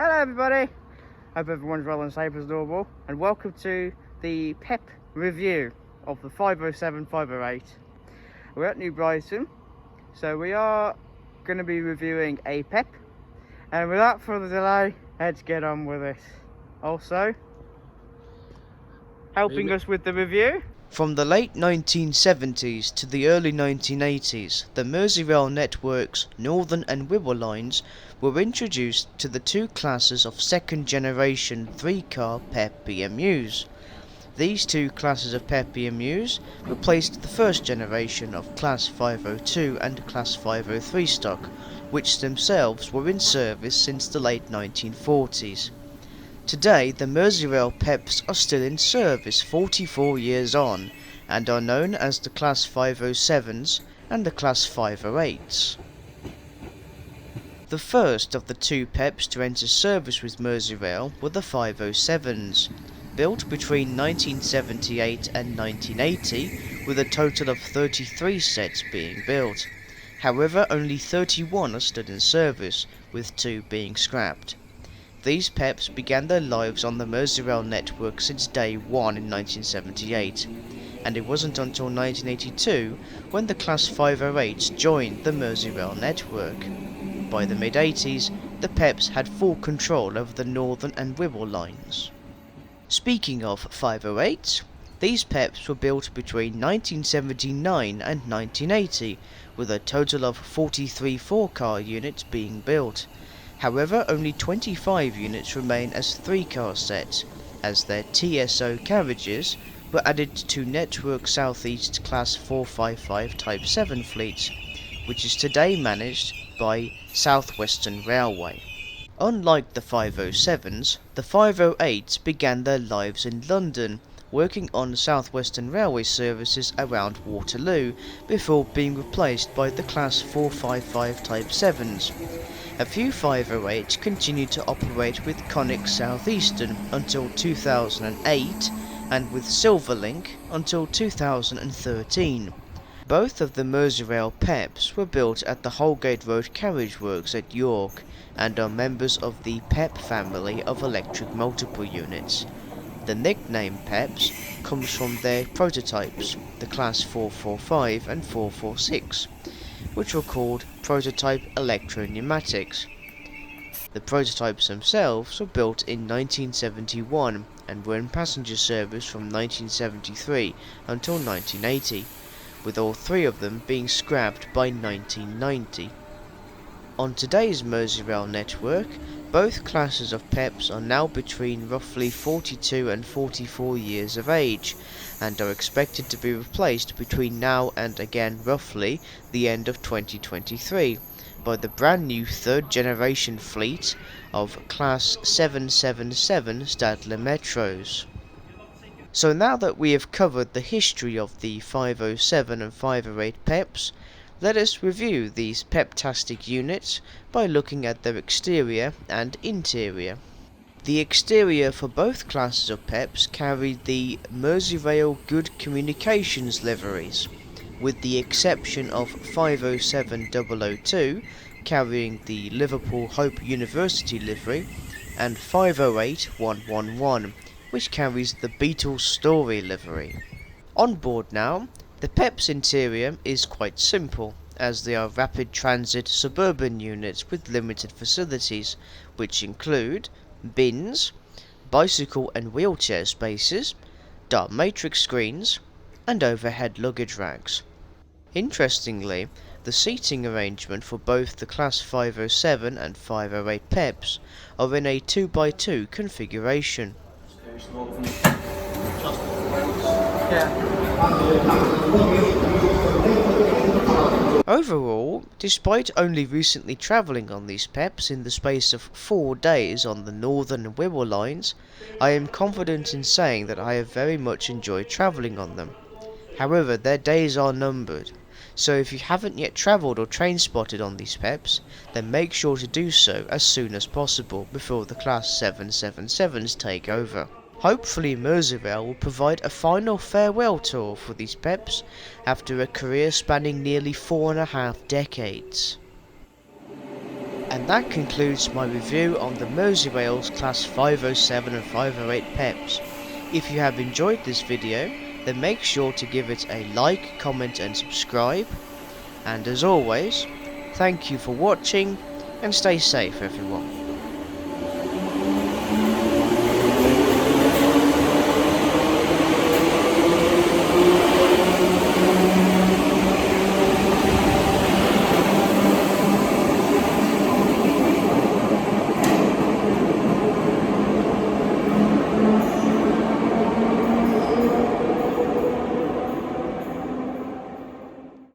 Hello everybody, hope everyone's well and safe as normal, and welcome to the PEP review of the 507-508. We're at New Brighton, so we are going to be reviewing a PEP, and without further delay, let's get on with it. Also, helping us with the review, from the late 1970s to the early 1980s, the Merseyrail network's Northern and Wirral lines were introduced to the two classes of second-generation three-car PEP PMUs. These two classes of PEP PMUs replaced the first generation of Class 502 and Class 503 stock, which themselves were in service since the late 1940s. Today, the Merseyrail PEPs are still in service 44 years on, and are known as the Class 507s and the Class 508s. The first of the two PEPs to enter service with Merseyrail were the 507s, built between 1978 and 1980, with a total of 33 sets being built. However, only 31 are still in service, with 2 being scrapped. These PEPs began their lives on the Merseyrail network since day one in 1978, and it wasn't until 1982 when the Class 508s joined the Merseyrail network. By the mid-80s, the PEPs had full control over the Northern and Wirral lines. Speaking of 508s, these PEPs were built between 1979 and 1980, with a total of 43 4-car units being built. However, only 25 units remain as 3-car sets, as their TSO carriages were added to Network Southeast Class 455 Type 7 fleets, which is today managed by South Western Railway. Unlike the 507s, the 508s began their lives in London, working on South Western Railway services around Waterloo, before being replaced by the Class 455 Type 7s. A few 508s continued to operate with Conic Southeastern until 2008, and with Silverlink until 2013. Both of the Merseyrail PEPs were built at the Holgate Road Carriage Works at York, and are members of the PEP family of electric multiple units. The nickname PEPs comes from their prototypes, the Class 445 and 446, which were called prototype electro-pneumatics. The prototypes themselves were built in 1971 and were in passenger service from 1973 until 1980, with all 3 of them being scrapped by 1990. On today's Merseyrail network, both classes of PEPs are now between roughly 42 and 44 years of age, and are expected to be replaced between now and again roughly the end of 2023 by the brand new 3rd generation fleet of Class 777 Stadler Metros. So now that we have covered the history of the 507 and 508 PEPs, let us review these PEP-tastic units by looking at their exterior and interior. The exterior for both classes of PEPs carried the Merseyrail Good Communications liveries, with the exception of 507-002 carrying the Liverpool Hope University livery, and 508-111, which carries the Beatles Story livery. On board now, the PEP's interior is quite simple, as they are rapid transit suburban units with limited facilities, which include bins, bicycle and wheelchair spaces, dark matrix screens, and overhead luggage racks. Interestingly, the seating arrangement for both the Class 507 and 508 PEPs are in a 2x2 configuration. Overall, despite only recently travelling on these PEPs in the space of 4 days on the Northern and Wirral lines, I am confident in saying that I have very much enjoyed travelling on them. However, their days are numbered, so if you haven't yet travelled or train spotted on these PEPs, then make sure to do so as soon as possible before the Class 777s take over. Hopefully Merseyrail will provide a final farewell tour for these PEPs after a career spanning nearly 4.5 decades. And that concludes my review on the Merseyrail's Class 507 and 508 PEPs. If you have enjoyed this video, then make sure to give it a like, comment and subscribe. And as always, thank you for watching and stay safe everyone.